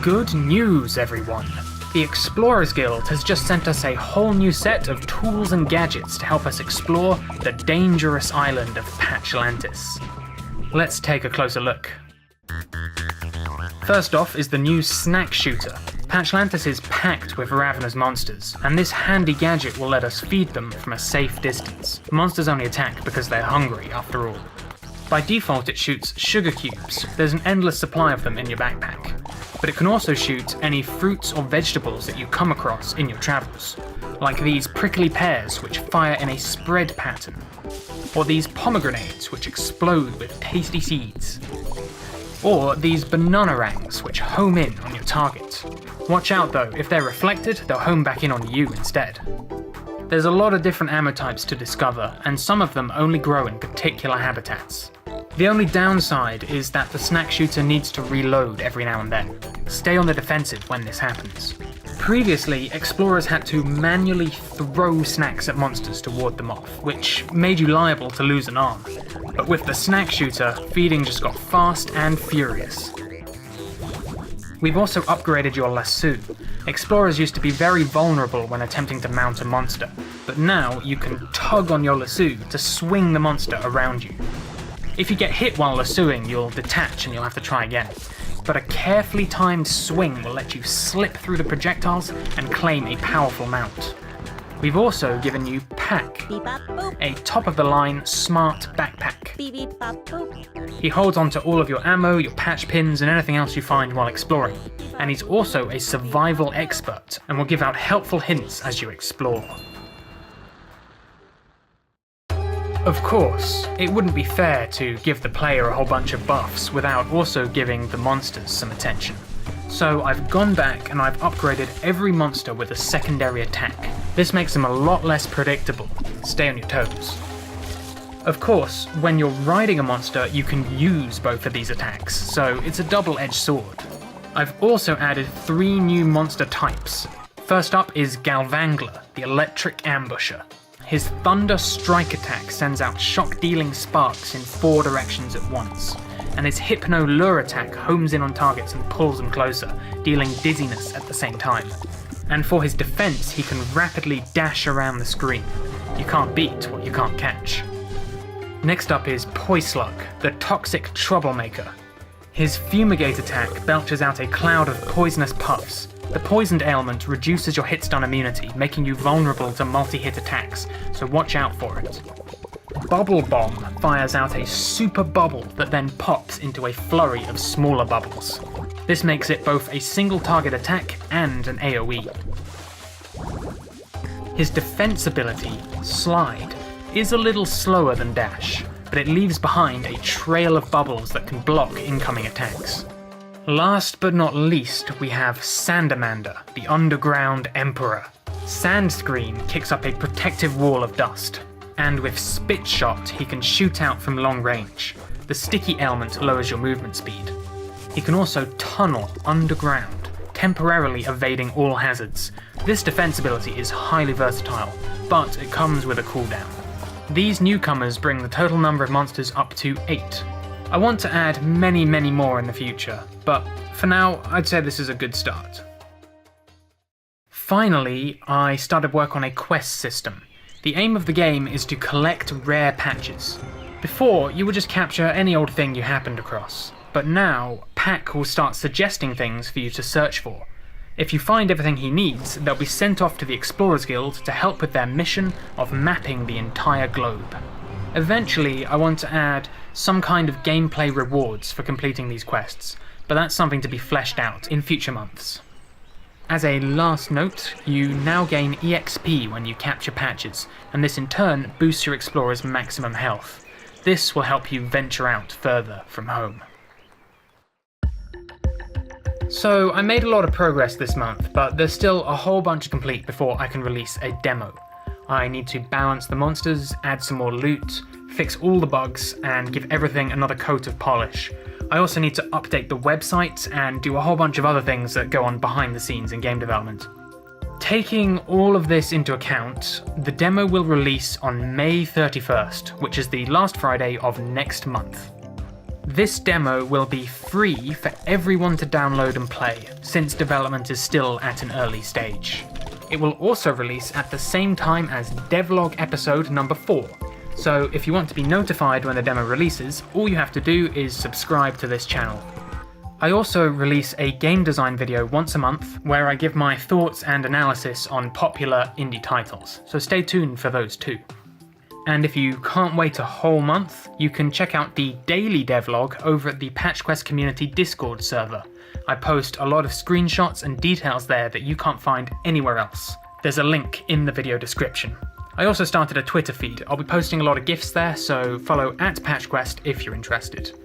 Good news, everyone! The Explorers Guild has just sent us a whole new set of tools and gadgets to help us explore the dangerous island of Patchlantis. Let's take a closer look. First off is the new snack shooter. Patchlantis is packed with ravenous monsters, and this handy gadget will let us feed them from a safe distance. Monsters only attack because they're hungry, after all. By default it shoots sugar cubes. There's an endless supply of them in your backpack. But it can also shoot any fruits or vegetables that you come across in your travels, like these prickly pears which fire in a spread pattern, or these pomegranates which explode with tasty seeds, or these bananerangs which home in on your target. Watch out though, if they're reflected, they'll home back in on you instead. There's a lot of different ammo types to discover, and some of them only grow in particular habitats. The only downside is that the snack shooter needs to reload every now and then. Stay on the defensive when this happens. Previously, explorers had to manually throw snacks at monsters to ward them off, which made you liable to lose an arm. But with the snack shooter, feeding just got fast and furious. We've also upgraded your lasso. Explorers used to be very vulnerable when attempting to mount a monster, but now you can tug on your lasso to swing the monster around you. If you get hit while lassoing, you'll detach and you'll have to try again. But a carefully timed swing will let you slip through the projectiles and claim a powerful mount. We've also given you Pack, a top-of-the-line smart backpack. He holds onto all of your ammo, your patch pins, and anything else you find while exploring. And he's also a survival expert and will give out helpful hints as you explore. Of course, it wouldn't be fair to give the player a whole bunch of buffs without also giving the monsters some attention. So I've gone back and I've upgraded every monster with a secondary attack. This makes them a lot less predictable. Stay on your toes. Of course, when you're riding a monster, you can use both of these attacks, so it's a double-edged sword. I've also added 3 new monster types. First up is Galvangler, the electric ambusher. His Thunder Strike attack sends out shock-dealing sparks in 4 directions at once, and his Hypno Lure attack homes in on targets and pulls them closer, dealing dizziness at the same time. And for his defense, he can rapidly dash around the screen. You can't beat what you can't catch. Next up is Poislug, the toxic troublemaker. His Fumigate attack belches out a cloud of poisonous puffs. The poisoned ailment reduces your hit stun immunity, making you vulnerable to multi-hit attacks, so watch out for it. Bubble Bomb fires out a super bubble that then pops into a flurry of smaller bubbles. This makes it both a single target attack and an AoE. His defense ability, Slide, is a little slower than Dash, but it leaves behind a trail of bubbles that can block incoming attacks. Last but not least, we have Sandamander, the Underground Emperor. Sandscreen kicks up a protective wall of dust, and with Spit Shot he can shoot out from long range. The sticky ailment lowers your movement speed. He can also tunnel underground, temporarily evading all hazards. This defense ability is highly versatile, but it comes with a cooldown. These newcomers bring the total number of monsters up to 8. I want to add many more in the future, but for now, I'd say this is a good start. Finally, I started work on a quest system. The aim of the game is to collect rare patches. Before, you would just capture any old thing you happened across, but now, Pack will start suggesting things for you to search for. If you find everything he needs, they'll be sent off to the Explorers Guild to help with their mission of mapping the entire globe. Eventually, I want to add some kind of gameplay rewards for completing these quests, but that's something to be fleshed out in future months. As a last note, you now gain EXP when you capture patches, and this in turn boosts your explorer's maximum health. This will help you venture out further from home. So I made a lot of progress this month, but there's still a whole bunch to complete before I can release a demo. I need to balance the monsters, add some more loot, fix all the bugs, and give everything another coat of polish. I also need to update the website and do a whole bunch of other things that go on behind the scenes in game development. Taking all of this into account, the demo will release on May 31st, which is the last Friday of next month. This demo will be free for everyone to download and play, since development is still at an early stage. It will also release at the same time as Devlog episode number 4, so if you want to be notified when the demo releases, all you have to do is subscribe to this channel. I also release a game design video once a month where I give my thoughts and analysis on popular indie titles, so stay tuned for those too. And if you can't wait a whole month, you can check out the daily devlog over at the PatchQuest community Discord server. I post a lot of screenshots and details there that you can't find anywhere else. There's a link in the video description. I also started a Twitter feed. I'll be posting a lot of GIFs there, so follow @PatchQuest if you're interested.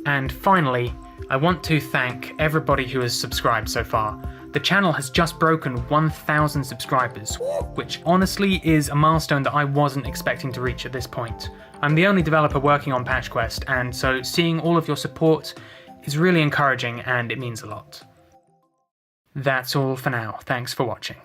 And finally, I want to thank everybody who has subscribed so far. The channel has just broken 1,000 subscribers, which honestly is a milestone that I wasn't expecting to reach at this point. I'm the only developer working on PatchQuest, and so seeing all of your support is really encouraging and it means a lot. That's all for now. Thanks for watching.